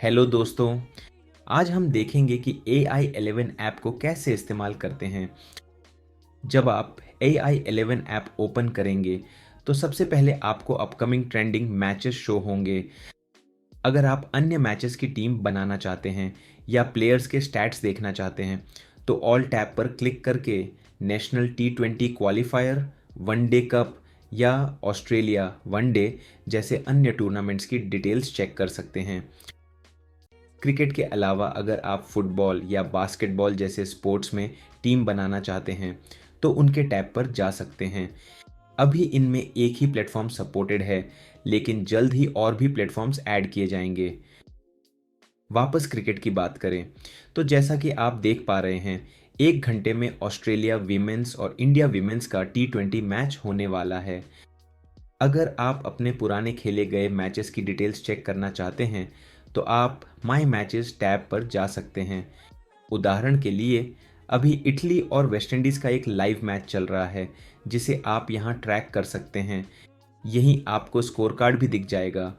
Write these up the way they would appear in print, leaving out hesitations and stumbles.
Hello दोस्तों। आज हम देखेंगे कि AI11 ऐप को कैसे इस्तेमाल करते हैं। जब आप AI11 ऐप ओपन करेंगे तो सबसे पहले आपको अपकमिंग ट्रेंडिंग मैचेस शो होंगे। अगर आप अन्य मैचेस की टीम बनाना चाहते हैं या प्लेयर्स के स्टैट्स देखना चाहते हैं तो ऑल टैब पर क्लिक करके national T20 qualifier, one day cup या ऑस्ट्रेलिया वनडे जैसे अन्य टूर्नामेंट्स की डिटेल्स चेक कर सकते हैं। क्रिकेट के अलावा अगर आप फुटबॉल या बास्केटबॉल जैसे स्पोर्ट्स में टीम बनाना चाहते हैं तो उनके टैब पर जा सकते हैं। अभी इनमें एक ही प्लेटफॉर्म सपोर्टेड है, लेकिन जल्द ही और भी प्लेटफॉर्म्स ऐड किए जाएंगे। वापस क्रिकेट की बात करें तो जैसा कि आप देख पा रहे हैं, 1 घंटे में ऑस्ट्रेलिया वीमेंस और इंडिया वीमेंस का T20 मैच होने वाला है। अगर आप अपने पुराने खेले गए मैचेस की डिटेल्स चेक करना चाहते हैं तो आप माई मैचेस टैब पर जा सकते हैं। उदाहरण के लिए, अभी इटली और वेस्टइंडीज़ का एक लाइव मैच चल रहा है जिसे आप यहां ट्रैक कर सकते हैं। यहीं आपको स्कोर कार्ड भी दिख जाएगा।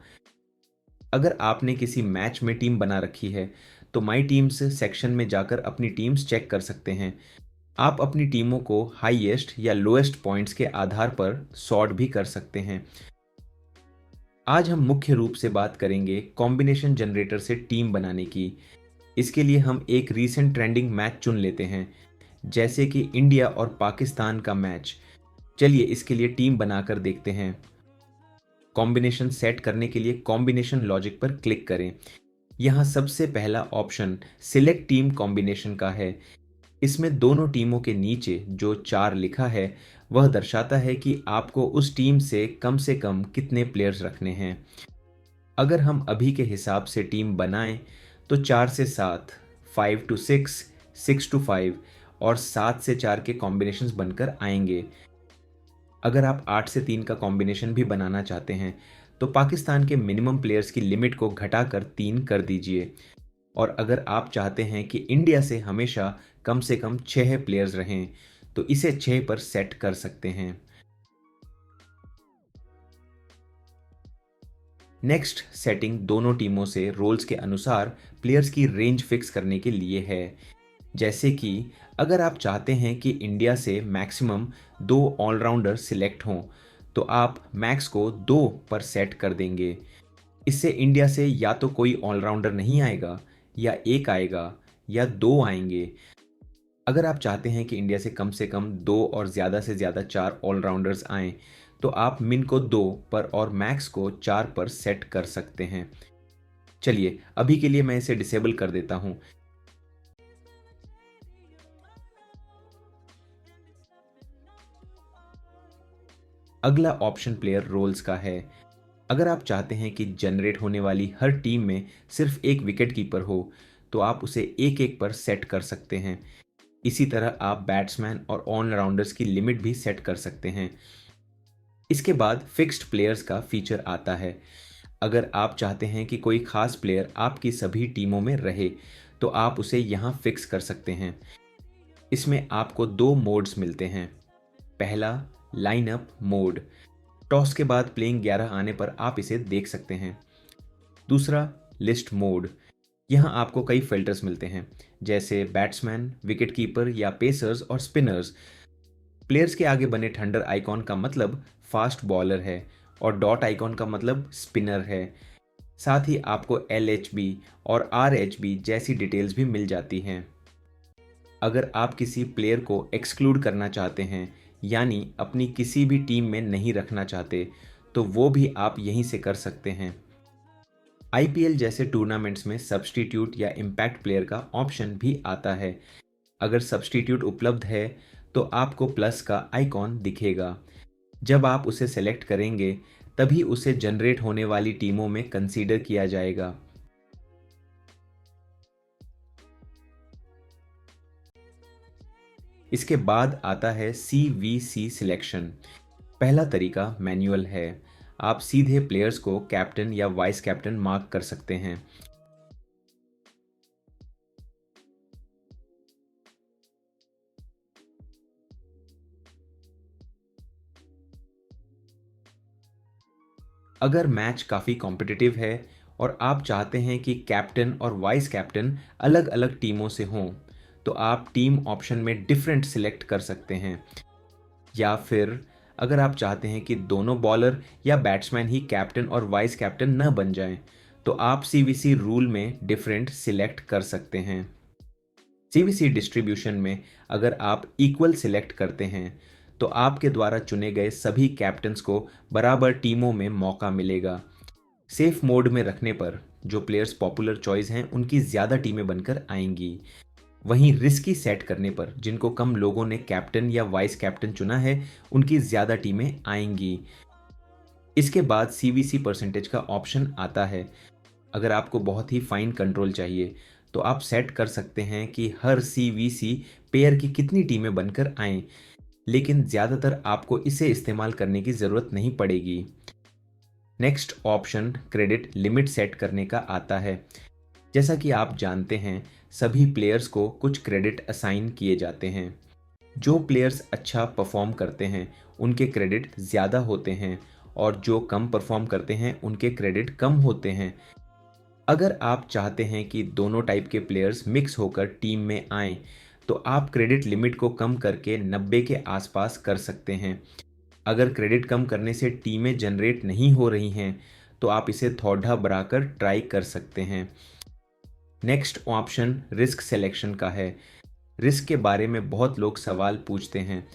अगर आपने किसी मैच में टीम बना रखी है तो माई टीम्स सेक्शन में जाकर अपनी टीम्स चेक कर सकते हैं। आप अपनी टीमों को हाईएस्ट या लोएस्ट पॉइंट्स के आधार पर सॉर्ट भी कर सकते हैं। आज हम मुख्य रूप से बात करेंगे कॉम्बिनेशन जनरेटर से टीम बनाने की। इसके लिए हम एक रीसेंट ट्रेंडिंग मैच चुन लेते हैं, जैसे कि इंडिया और पाकिस्तान का मैच। चलिए इसके लिए टीम बनाकर देखते हैं। कॉम्बिनेशन सेट करने के लिए कॉम्बिनेशन लॉजिक पर क्लिक करें। यहाँ सबसे पहला ऑप्शन सिलेक्ट टीम कॉम्बिनेशन का है। इसमें दोनों टीमों के नीचे जो 4 लिखा है वह दर्शाता है कि आपको उस टीम से कम कितने प्लेयर्स रखने हैं। अगर हम अभी के हिसाब से टीम बनाएं तो 4 से 7, 5 to 6, 6 to 5 और 7 से 4 के कॉम्बिनेशंस बनकर आएंगे। अगर आप 8 से 3 का कॉम्बिनेशन भी बनाना चाहते हैं तो पाकिस्तान के मिनिमम प्लेयर्स की लिमिट को घटाकर 3 कर दीजिए। और अगर आप चाहते हैं कि इंडिया से कम 6 प्लेयर्स रहें तो इसे 6 पर सेट कर सकते हैं। नेक्स्ट सेटिंग दोनों टीमों से रोल्स के अनुसार प्लेयर्स की रेंज फिक्स करने के लिए है। जैसे कि अगर आप चाहते हैं कि इंडिया से मैक्सिमम 2 ऑलराउंडर सिलेक्ट हों तो आप मैक्स को 2 पर सेट कर देंगे। इससे इंडिया से या तो कोई ऑलराउंडर नहीं आएगा, या एक आएगा, या 2 आएंगे। अगर आप चाहते हैं कि इंडिया से कम 2 और ज़्यादा से ज़्यादा 4 ऑलराउंडर्स आएँ तो आप मिन को 2 पर और मैक्स को 4 पर सेट कर सकते हैं। चलिए अभी के लिए मैं इसे डिसेबल कर देता हूं। अगला ऑप्शन प्लेयर रोल्स का है। अगर आप चाहते हैं कि जनरेट होने वाली हर टीम में सिर्फ एक विकेट कीपर हो तो आप उसे एक एक पर सेट कर सकते हैं। इसी तरह आप बैट्समैन और ऑलराउंडर्स की लिमिट भी सेट कर सकते हैं। इसके बाद फिक्स्ड प्लेयर्स का फीचर आता है। अगर आप चाहते हैं कि कोई खास प्लेयर आपकी सभी टीमों में रहे तो आप उसे यहाँ फिक्स कर सकते हैं। इसमें आपको 2 मोड्स मिलते हैं। पहला, लाइनअप मोड। टॉस के बाद प्लेइंग 11 आने पर आप इसे देख सकते हैं। दूसरा, लिस्ट मोड। यहाँ आपको कई फिल्टर्स मिलते हैं, जैसे बैट्समैन, विकेट कीपर या पेसर्स और स्पिनर्स। प्लेयर्स के आगे बने थंडर आइकॉन का मतलब फास्ट बॉलर है और डॉट आइकॉन का मतलब स्पिनर है। साथ ही आपको LHB और RHB जैसी डिटेल्स भी मिल जाती हैं। अगर आप किसी प्लेयर को एक्सक्लूड करना चाहते हैं, यानी अपनी किसी भी टीम में नहीं रखना चाहते, तो वो भी आप यहीं से कर सकते हैं। IPL जैसे टूर्नामेंट्स में सब्स्टिट्यूट या इम्पैक्ट प्लेयर का ऑप्शन भी आता है। अगर सब्स्टिट्यूट उपलब्ध है तो आपको प्लस का आइकॉन दिखेगा। जब आप उसे सेलेक्ट करेंगे तभी उसे जनरेट होने वाली टीमों में कंसीडर किया जाएगा। इसके बाद आता है CVC सिलेक्शन। पहला तरीका मैनुअल है। आप सीधे प्लेयर्स को कैप्टन या वाइस कैप्टन मार्क कर सकते हैं। अगर मैच काफ़ी कॉम्पिटिटिव है और आप चाहते हैं कि कैप्टन और वाइस कैप्टन अलग अलग टीमों से हों, तो आप टीम ऑप्शन में डिफरेंट सिलेक्ट कर सकते हैं। या फिर अगर आप चाहते हैं कि दोनों बॉलर या बैट्समैन ही कैप्टन और वाइस कैप्टन न बन जाएं, तो आप सीवीसी रूल में डिफरेंट सिलेक्ट कर सकते हैं। सीवीसी डिस्ट्रीब्यूशन में अगर आप इक्वल सिलेक्ट करते हैं, तो आपके द्वारा चुने गए सभी कैप्टन्स को बराबर टीमों में मौका मिलेगा। सेफ मोड में रखने पर जो प्लेयर्स पॉपुलर चॉइस हैं उनकी ज़्यादा टीमें बनकर आएंगी। वहीं रिस्की सेट करने पर जिनको कम लोगों ने कैप्टन या वाइस कैप्टन चुना है उनकी ज़्यादा टीमें आएंगी। इसके बाद सीवीसी परसेंटेज का ऑप्शन आता है। अगर आपको बहुत ही फाइन कंट्रोल चाहिए तो आप सेट कर सकते हैं कि हर सीवीसी पेयर की कितनी टीमें बनकर आएं, लेकिन ज़्यादातर आपको इसे इस्तेमाल करने की ज़रूरत नहीं पड़ेगी। Next option credit limit set करने का आता है। जैसा कि आप जानते हैं, सभी प्लेयर्स को कुछ क्रेडिट असाइन किए जाते हैं। जो प्लेयर्स अच्छा परफॉर्म करते हैं उनके क्रेडिट ज़्यादा होते हैं और जो कम परफॉर्म करते हैं उनके क्रेडिट कम होते हैं। अगर आप चाहते हैं कि दोनों टाइप के प्लेयर्स मिक्स होकर टीम में आएं, तो आप क्रेडिट लिमिट को कम करके 90 के आसपास कर सकते हैं। अगर क्रेडिट कम करने से टीमें जनरेट नहीं हो रही हैं, तो आप इसे थोड़ा बढ़ाकर ट्राई कर सकते हैं। नेक्स्ट ऑप्शन रिस्क सिलेक्शन का है। रिस्क के बारे में बहुत लोग सवाल पूछते हैं।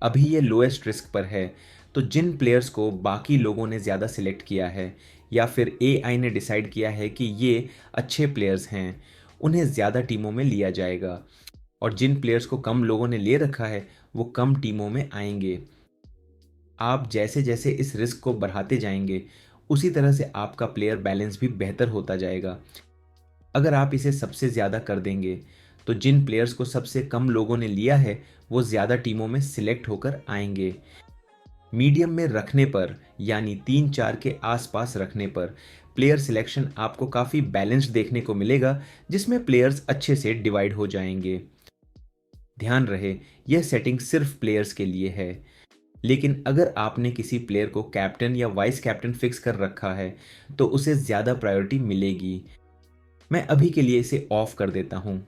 अभी ये लोएस्ट रिस्क पर है, तो जिन प्लेयर्स को बाकी लोगों ने ज़्यादा सिलेक्ट किया है या फिर एआई ने डिसाइड किया है कि ये अच्छे प्लेयर्स हैं, उन्हें ज़्यादा टीमों में लिया जाएगा, और जिन प्लेयर्स को कम लोगों ने ले रखा है वो कम टीमों में आएंगे। आप जैसे जैसे इस रिस्क को बढ़ाते जाएंगे, उसी तरह से आपका प्लेयर बैलेंस भी बेहतर होता जाएगा। अगर आप इसे सबसे ज़्यादा कर देंगे, तो जिन प्लेयर्स को सबसे कम लोगों ने लिया है वो ज़्यादा टीमों में सिलेक्ट होकर आएंगे। मीडियम में रखने पर, यानी 3-4 के आसपास रखने पर, प्लेयर सिलेक्शन आपको काफ़ी बैलेंस्ड देखने को मिलेगा, जिसमें प्लेयर्स अच्छे से डिवाइड हो जाएंगे। ध्यान रहे, यह सेटिंग सिर्फ प्लेयर्स के लिए है, लेकिन अगर आपने किसी प्लेयर को कैप्टन या वाइस कैप्टन फिक्स कर रखा है तो उसे ज़्यादा प्रायोरिटी मिलेगी। मैं अभी के लिए इसे ऑफ कर देता हूं।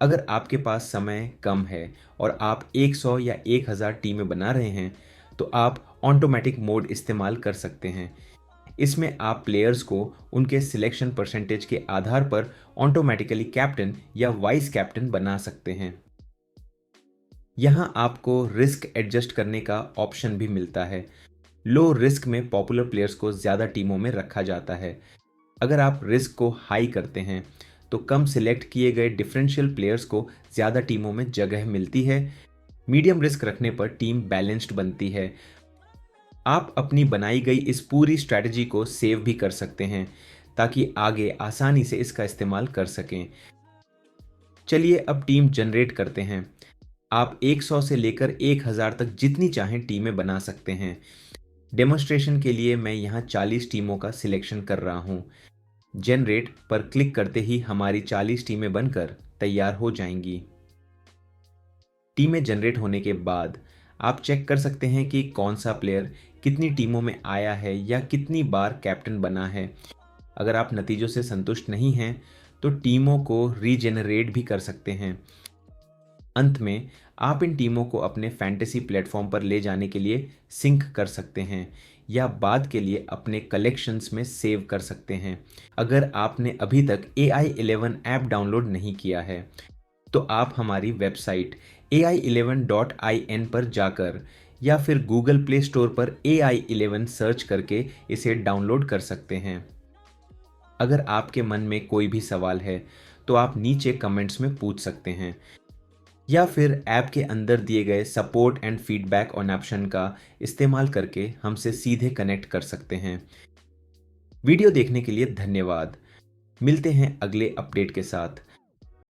अगर आपके पास समय कम है और आप 100 या 1000 टीमें बना रहे हैं, तो आप ऑटोमेटिक मोड इस्तेमाल कर सकते हैं। इसमें आप प्लेयर्स को उनके सिलेक्शन परसेंटेज के आधार पर ऑटोमेटिकली कैप्टन या वाइस कैप्टन बना सकते हैं। यहाँ आपको रिस्क एडजस्ट करने का ऑप्शन भी मिलता है। लो रिस्क में पॉपुलर प्लेयर्स को ज़्यादा टीमों में रखा जाता है। अगर आप रिस्क को हाई करते हैं तो कम सिलेक्ट किए गए डिफरेंशियल प्लेयर्स को ज़्यादा टीमों में जगह मिलती है। मीडियम रिस्क रखने पर टीम बैलेंस्ड बनती है। आप अपनी बनाई गई इस पूरी स्ट्रैटेजी को सेव भी कर सकते हैं ताकि आगे आसानी से इसका इस्तेमाल कर सकें। चलिए अब टीम जनरेट करते हैं। आप 100 से लेकर 1000 तक जितनी चाहें टीमें बना सकते हैं। डेमोन्स्ट्रेशन के लिए मैं यहाँ 40 टीमों का सिलेक्शन कर रहा हूँ। जनरेट पर क्लिक करते ही हमारी 40 टीमें बनकर तैयार हो जाएंगी। टीमें जनरेट होने के बाद आप चेक कर सकते हैं कि कौन सा प्लेयर कितनी टीमों में आया है या कितनी बार कैप्टन बना है। अगर आप नतीजों से संतुष्ट नहीं हैं तो टीमों को रीजेनरेट भी कर सकते हैं। अंत में आप इन टीमों को अपने फैंटेसी प्लेटफॉर्म पर ले जाने के लिए सिंक कर सकते हैं या बाद के लिए अपने कलेक्शंस में सेव कर सकते हैं। अगर आपने अभी तक AI11 ऐप डाउनलोड नहीं किया है तो आप हमारी वेबसाइट ai11.in पर जाकर या फिर गूगल प्ले स्टोर पर AI11 सर्च करके इसे डाउनलोड कर सकते हैं। अगर आपके मन में कोई भी सवाल है तो आप नीचे कमेंट्स में पूछ सकते हैं या फिर ऐप के अंदर दिए गए support and feedback on option का इस्तेमाल करके हमसे सीधे कनेक्ट कर सकते हैं। वीडियो देखने के लिए धन्यवाद। मिलते हैं अगले अपडेट के साथ।